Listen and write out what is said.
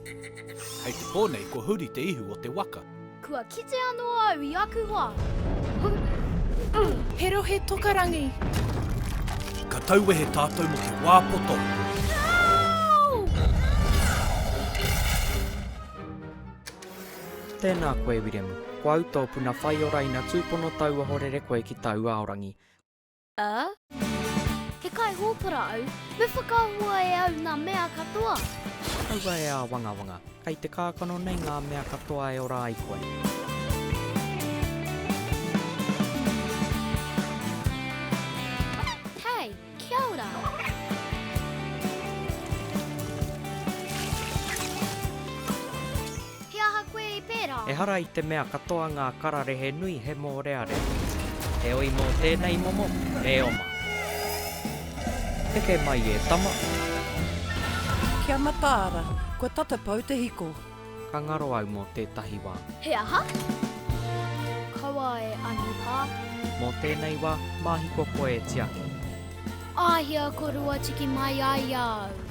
Hei te pōnei ko huri te ihu o te waka. Kua kite anō au I aku hoa. He rohe tokarangi. Ka tauwehe tātou mo te wāpoto. Tēnā koe Wiremu, ko au tōpuna whai ora ina tūpono taua horere koe ki tau aorangi. He kai hōpura au, me whakahua e au nā mea katoa. Aua e a wangawanga, kei te kākano nei ngā mea katoa e ora ai koe. Hei, kia ora. He aha koe I pērā. E hara I te mea katoa ngā kararehe nui he mōreare. He oi mō tēnei momo, e oma. Heke mai e tama. Kia mataara, ko tatapau te hiko. Ka ngaro au mō tētahi wā. He aha? Kaua e anipa. Mō tēnei wā, mahiko koe e tiaki. Ahia ko rua tiki mai ai au.